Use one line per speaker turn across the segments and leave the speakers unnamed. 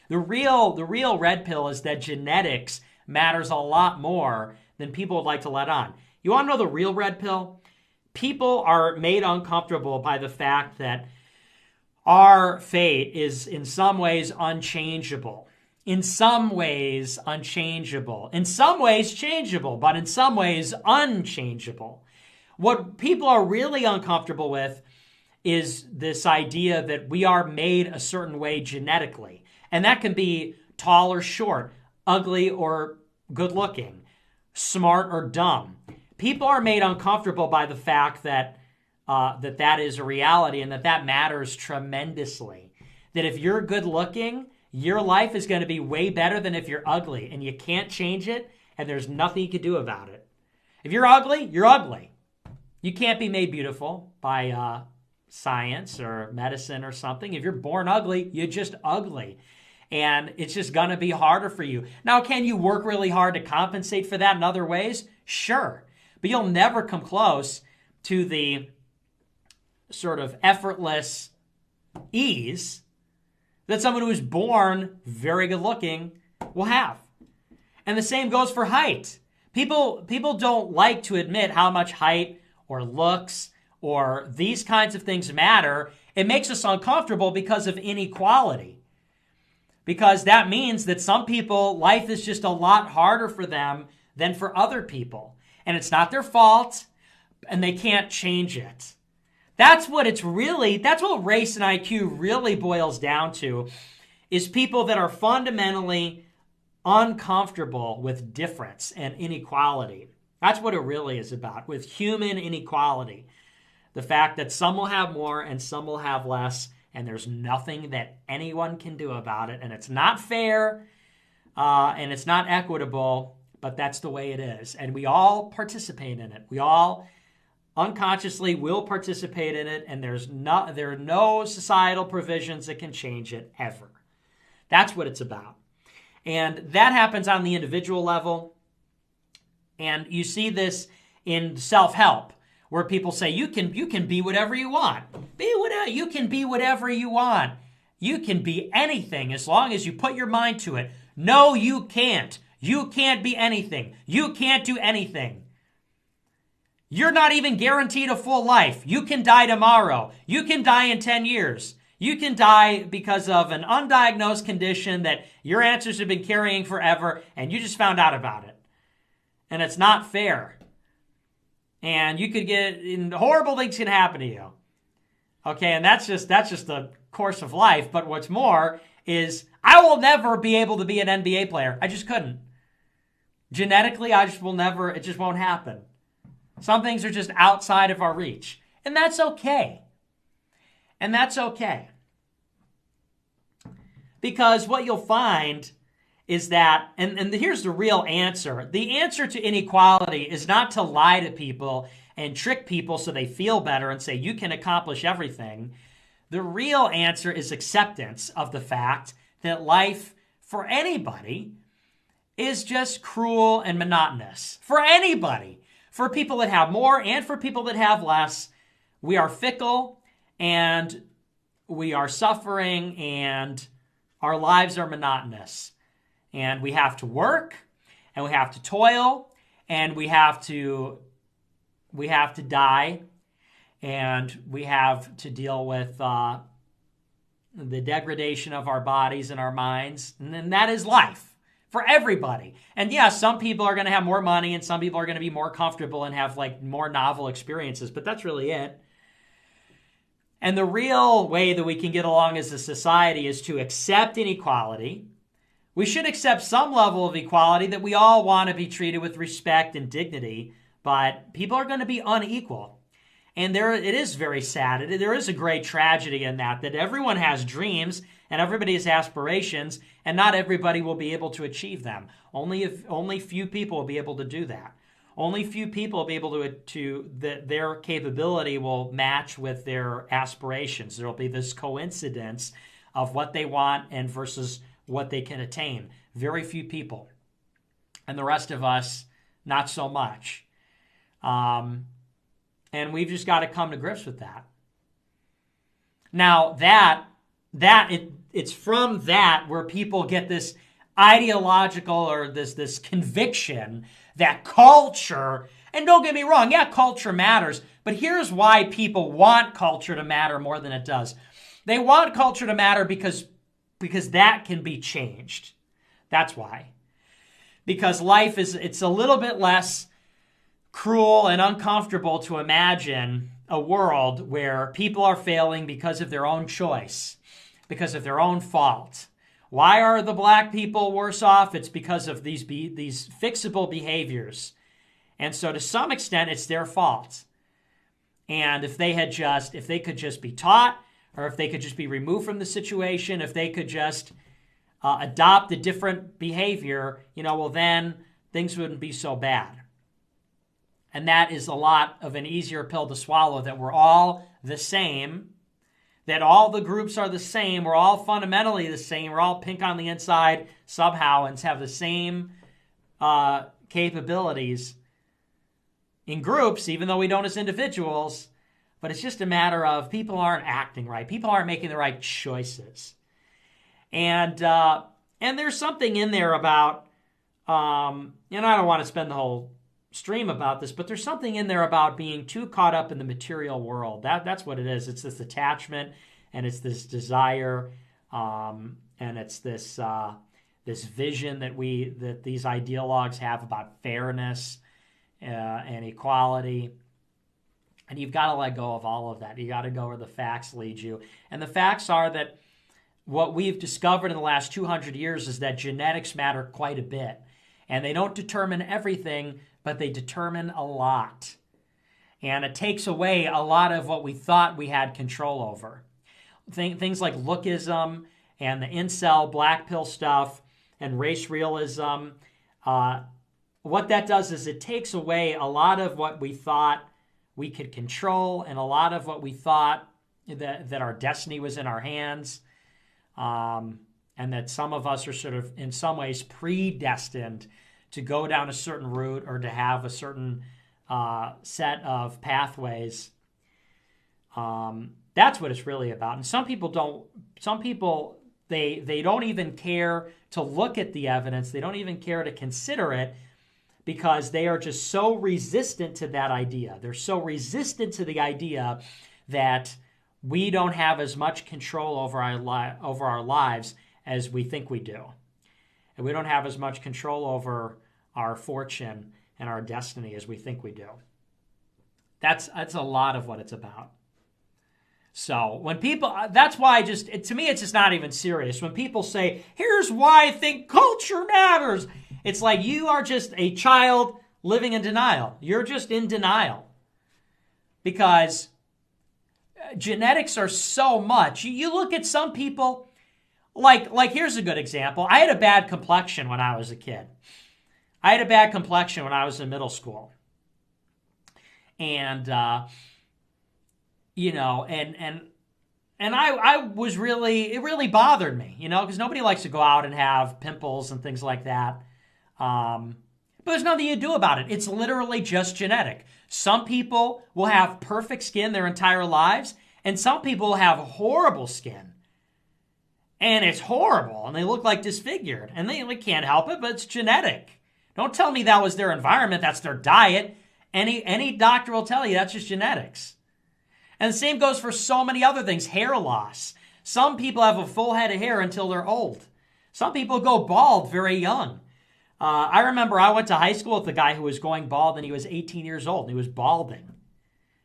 The real red pill is that genetics matters a lot more than people would like to let on. You want to know the real red pill? People are made uncomfortable by the fact that our fate is in some ways unchangeable. In some ways unchangeable. In some ways changeable, but in some ways unchangeable. What people are really uncomfortable with is this idea that we are made a certain way genetically. And that can be tall or short, ugly or good looking, smart or dumb. People are made uncomfortable by the fact that that is a reality and that matters tremendously. That if you're good looking, your life is going to be way better than if you're ugly, and you can't change it, and there's nothing you can do about it. If you're ugly, you're ugly. You can't be made beautiful by science or medicine or something. If you're born ugly, you're just ugly. And it's just going to be harder for you. Now, can you work really hard to compensate for that in other ways? Sure. But you'll never come close to the sort of effortless ease that someone who is born very good looking will have. And the same goes for height. People don't like to admit how much height or looks or these kinds of things matter. It makes us uncomfortable because of inequality. Because that means that some people, life is just a lot harder for them than for other people. And it's not their fault, and they can't change it. That's what race and IQ really boils down to, is people that are fundamentally uncomfortable with difference and inequality. That's what it really is about, with human inequality. The fact that some will have more and some will have less, and there's nothing that anyone can do about it. And it's not fair, and it's not equitable, but that's the way it is. And we all participate in it. We all unconsciously will participate in it, and there are no societal provisions that can change it ever. That's what it's about. And that happens on the individual level. And you see this in self-help, where people say, you can be whatever you want. You can be whatever you want. You can be anything as long as you put your mind to it. No, you can't. You can't be anything. You can't do anything. You're not even guaranteed a full life. You can die tomorrow. You can die in 10 years. You can die because of an undiagnosed condition that your ancestors have been carrying forever, and you just found out about it. And it's not fair. And you could horrible things can happen to you. Okay, and that's just the course of life. But what's more is I will never be able to be an NBA player. I just couldn't. Genetically, I just will never, it just won't happen. Some things are just outside of our reach. And that's okay. And that's okay. Because what you'll find is that, and here's the real answer. The answer to inequality is not to lie to people and trick people so they feel better and say, you can accomplish everything. The real answer is acceptance of the fact that life for anybody is just cruel and monotonous. For anybody. For people that have more and for people that have less, we are fickle and we are suffering and our lives are monotonous. And we have to work and we have to toil and we have to die and we have to deal with the degradation of our bodies and our minds. And then that is life. For everybody. And yeah, some people are going to have more money and some people are going to be more comfortable and have more novel experiences, but that's really it. And the real way that we can get along as a society is to accept inequality. We should accept some level of equality, that we all want to be treated with respect and dignity, but people are going to be unequal. And it is very sad. There is a great tragedy in that everyone has dreams and everybody has aspirations, and not everybody will be able to achieve them. Only few people will be able to do that. Only few people will be able that their capability will match with their aspirations. There will be this coincidence of what they want and versus what they can attain. Very few people. And the rest of us, not so much. And we've just got to come to grips with that. Now, it's from that where people get this ideological or this conviction that culture, and don't get me wrong, yeah, culture matters, but here's why people want culture to matter more than it does. They want culture to matter because that can be changed. That's why. Because life it's a little bit less cruel and uncomfortable to imagine a world where people are failing because of their own choice, because of their own fault. Why are the black people worse off? It's because of these fixable behaviors. And so to some extent, it's their fault. And if they could just be taught, or if they could just be removed from the situation, if they could just adopt a different behavior, well, then things wouldn't be so bad. And that is a lot of an easier pill to swallow, that we're all the same, that all the groups are the same, we're all fundamentally the same, we're all pink on the inside somehow and have the same capabilities in groups, even though we don't as individuals. But it's just a matter of people aren't acting right. People aren't making the right choices. And there's something in there about, and I don't want to spend the whole stream about this, but there's something in there about being too caught up in the material world. That's what it is. It's this attachment, and it's this desire, and it's this vision that these ideologues have about fairness and equality. And you've got to let go of all of that. You got to go where the facts lead you. And the facts are that what we've discovered in the last 200 years is that genetics matter quite a bit. And they don't determine everything, but they determine a lot. And it takes away a lot of what we thought we had control over. Things like lookism and the incel black pill stuff and race realism. What that does is it takes away a lot of what we thought we could control, and a lot of what we thought that our destiny was in our hands, and that some of us are sort of in some ways predestined to go down a certain route or to have a certain set of pathways. That's what it's really about. And some people they don't even care to look at the evidence. They don't even care to consider it, because they are just so resistant to that idea. They're so resistant to the idea that we don't have as much control over our lives as we think we do. And we don't have as much control over our fortune and our destiny as we think we do. That's a lot of what it's about. So when people, that's why to me, it's just not even serious. When people say, here's why I think culture matters, it's like you are just a child living in denial. You're just in denial. Because genetics are so much. You look at some people, like here's a good example. I had a bad complexion when I was a kid. I had a bad complexion when I was in middle school. And, and I was it really bothered me, because nobody likes to go out and have pimples and things like that. But there's nothing you do about it. It's literally just genetic. Some people will have perfect skin their entire lives, and some people will have horrible skin. And it's horrible, and they look like disfigured, and they can't help it, but it's genetic. Don't tell me that was their environment, that's their diet. Any doctor will tell you that's just genetics. And the same goes for so many other things. Hair loss. Some people have a full head of hair until they're old. Some people go bald very young. I remember I went to high school with a guy who was going bald, and he was 18 years old, and he was balding.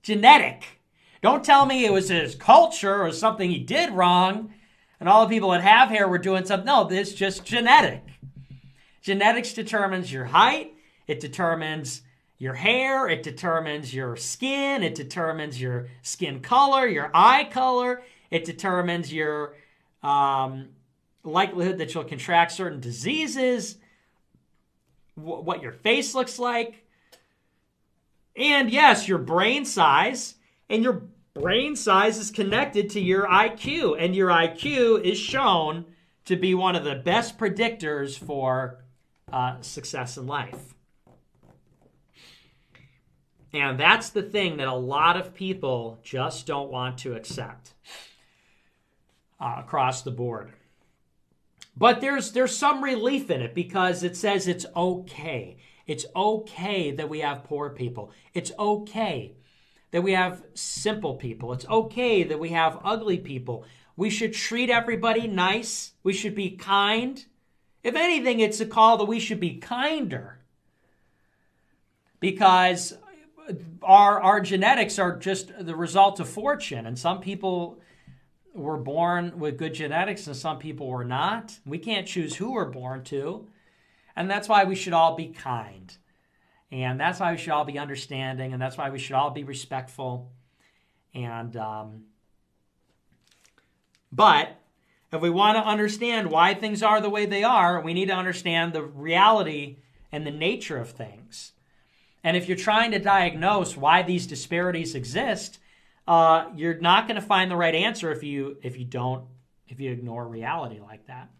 Genetic. Don't tell me it was his culture or something he did wrong, and all the people that have hair were doing something. No, it's just genetic. Genetics determines your height. It determines your hair. It determines your skin. It determines your skin color, your eye color. It determines your likelihood that you'll contract certain diseases, what your face looks like, and yes, your brain size. And your brain size is connected to your IQ, and your IQ is shown to be one of the best predictors for success in life. And that's the thing that a lot of people just don't want to accept across the board. But there's some relief in it because it says it's okay. It's okay that we have poor people. It's okay that we have simple people. It's okay that we have ugly people. We should treat everybody nice. We should be kind. If anything, it's a call that we should be kinder because our genetics are just the result of fortune. And some people were born with good genetics and some people were not. We can't choose who we're born to. And that's why we should all be kind. And that's why we should all be understanding. And that's why we should all be respectful. And, but if we want to understand why things are the way they are, we need to understand the reality and the nature of things. And if you're trying to diagnose why these disparities exist, you're not going to find the right answer if you ignore reality like that.